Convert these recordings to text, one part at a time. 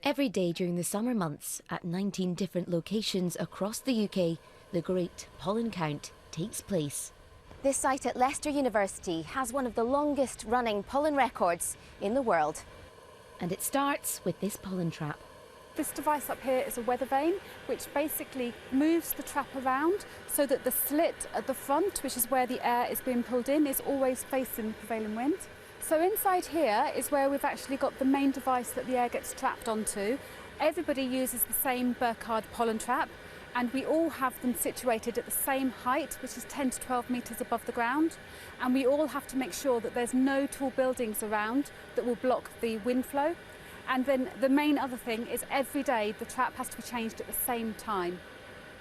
Every day during the summer months, at 19 different locations across the UK, the Great Pollen Count takes place. This site at Leicester University has one of the longest running pollen records in the world. And it starts with this pollen trap. This device up here is a weather vane, which basically moves the trap around so that the slit at the front, which is where the air is being pulled in, is always facing the prevailing wind. So inside here is where we've actually got the main device that the air gets trapped onto. Everybody uses the same Burkhard pollen trap, and we all have them situated at the same height, which is 10 to 12 metres above the ground. And we all have to make sure that there's no tall buildings around that will block the wind flow. And then the main other thing is every day the trap has to be changed at the same time.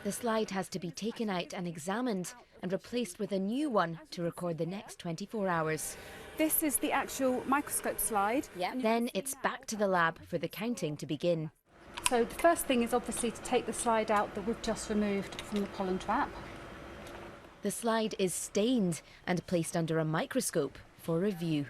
The slide has to be taken out and examined and replaced with a new one to record the next 24 hours. This is the actual microscope slide. Then it's back to the lab for the counting to begin. So the first thing is obviously to take the slide out that we've just removed from the pollen trap. The slide is stained and placed under a microscope for review.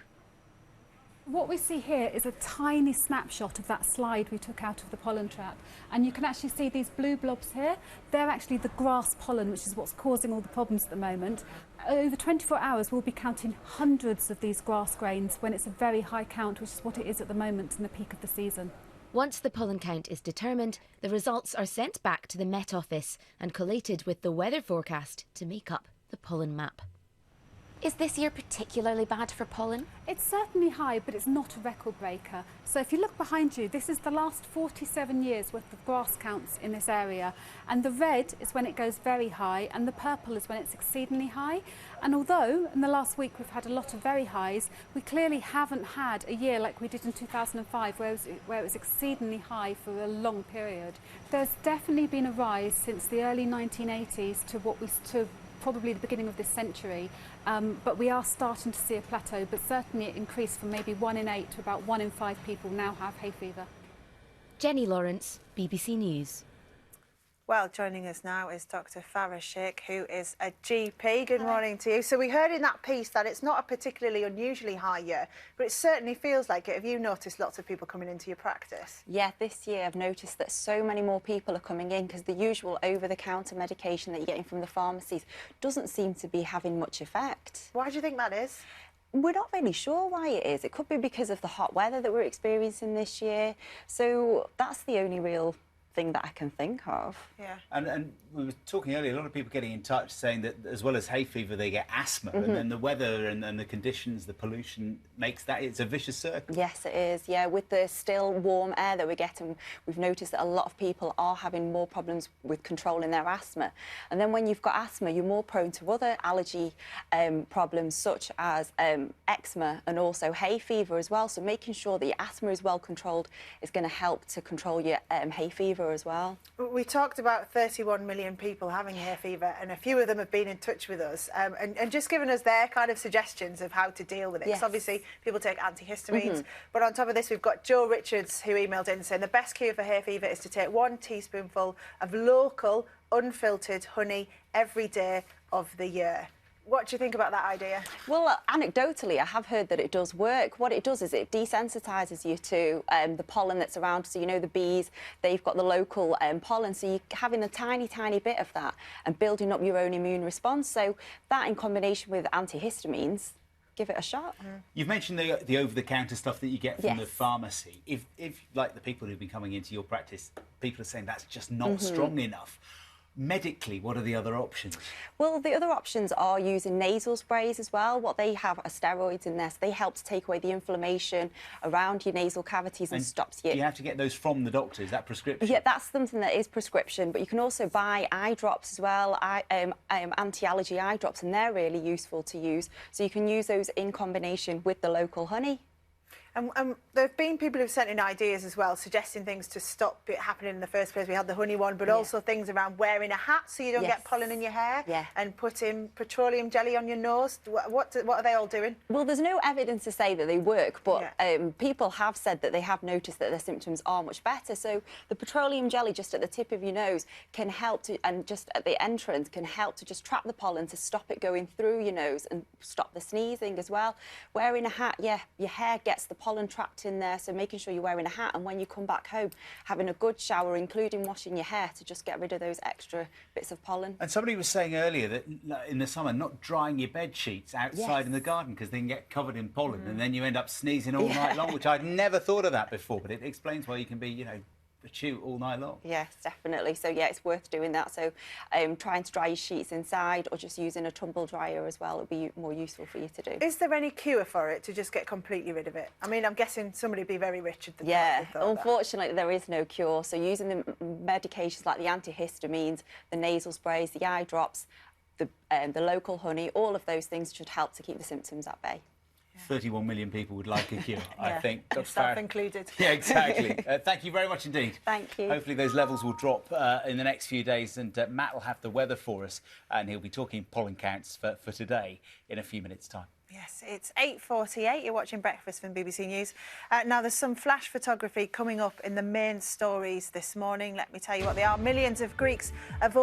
What we see here is a tiny snapshot of that slide we took out of the pollen trap. And you can actually see these blue blobs here. They're actually the grass pollen, which is what's causing all the problems at the moment. Over 24 hours, we'll be counting hundreds of these grass grains when it's a very high count, which is what it is at the moment in the peak of the season. Once the pollen count is determined, the results are sent back to the Met Office and collated with the weather forecast to make up the pollen map. Is this year particularly bad for pollen? It's certainly high, but it's not a record breaker. So if you look behind you, this is the last 47 years worth of grass counts in this area. And the red is when it goes very high, and the purple is when it's exceedingly high. And although in the last week we've had a lot of very highs, we clearly haven't had a year like we did in 2005, where it was exceedingly high for a long period. There's definitely been a rise since the early 1980s to probably the beginning of this century, but we are starting to see a plateau, but certainly it increased from maybe 1 in 8 to about 1 in 5 people now have hay fever. Jenny Lawrence, BBC News. Well, joining us now is Dr. Farah Sheikh, who is a GP. Good morning to you. So we heard in that piece that it's not a particularly unusually high year, but it certainly feels like it. Have you noticed lots of people coming into your practice? Yeah, this year I've noticed that so many more people are coming in because the usual over-the-counter medication that you're getting from the pharmacies doesn't seem to be having much effect. Why do you think that is? We're not really sure why it is. It could be because of the hot weather that we're experiencing this year. So that's the only real thing that I can think of. Yeah. And we were talking earlier, a lot of people getting in touch saying that as well as hay fever, they get asthma, and then the weather and the conditions, the pollution makes that, it's a vicious circle. Yes, it is. Yeah, with the still warm air that we're getting, we've noticed that a lot of people are having more problems with controlling their asthma. And then when you've got asthma, you're more prone to other allergy problems such as eczema and also hay fever as well. So making sure that your asthma is well controlled is going to help to control your hay fever as well. We talked about 31 million people having hay fever, and a few of them have been in touch with us and just given us their kind of suggestions of how to deal with it. Yes. 'Cause obviously, people take antihistamines, but on top of this, we've got Joe Richards, who emailed in saying the best cure for hay fever is to take 1 teaspoonful of local, unfiltered honey every day of the year. What do you think about that idea? Well, anecdotally, I have heard that it does work. What it does is it desensitisers you to the pollen that's around. So, you know, the bees, they've got the local pollen. So you're having a tiny, tiny bit of that and building up your own immune response. So that in combination with antihistamines, give it a shot. You've mentioned the over-the-counter stuff that you get from Yes. the pharmacy. If, like the people who've been coming into your practice, people are saying that's just not strong enough. Medically, what are the other options? Well, the other options are using nasal sprays as well. What they have are steroids in there, so they help to take away the inflammation around your nasal cavities and stops you. Do you have to get those from the doctor? Is that prescription? Yeah, that's something that is prescription, but you can also buy eye drops as well, anti-allergy eye drops, and they're really useful to use. So you can use those in combination with the local honey. And there have been people who've sent in ideas as well, suggesting things to stop it happening in the first place. We had the honey one, but also things around wearing a hat so you don't get pollen in your hair, and putting petroleum jelly on your nose. What are they all doing? Well, there's no evidence to say that they work, but people have said that they have noticed that their symptoms are much better. So the petroleum jelly just at the tip of your nose can help to, and just at the entrance, can help to just trap the pollen to stop it going through your nose and stop the sneezing as well. Wearing a hat, your hair gets the pollen trapped in there, so making sure you're wearing a hat, and when you come back home, having a good shower, including washing your hair, to just get rid of those extra bits of pollen. And somebody was saying earlier that in the summer, not drying your bed sheets outside Yes. in the garden because they can get covered in pollen, and then you end up sneezing all night long, which I'd never thought of that before, but it explains why you can be, you know, acute all night long. Yes, definitely. So yeah, it's worth doing that. So trying to dry your sheets inside, or just using a tumble dryer as well, would be more useful for you to do. Is there any cure for it to just get completely rid of it? I mean, I'm guessing somebody would be very rich at the Yeah, thought of that. unfortunately there is no cure. So using the medications like the antihistamines, the nasal sprays, the eye drops, the local honey, all of those things should help to keep the symptoms at bay. 31 million people would like a cure, I think. Dr. Yourself Farah. included. Yeah, exactly. Thank you very much indeed. Thank you. Hopefully those levels will drop in the next few days, and Matt will have the weather for us, and he'll be talking pollen counts for today in a few minutes' time. Yes, it's 8:48. You're watching Breakfast from BBC News. Now, there's some flash photography coming up in the main stories this morning. Let me tell you what they are. Millions of Greeks avoid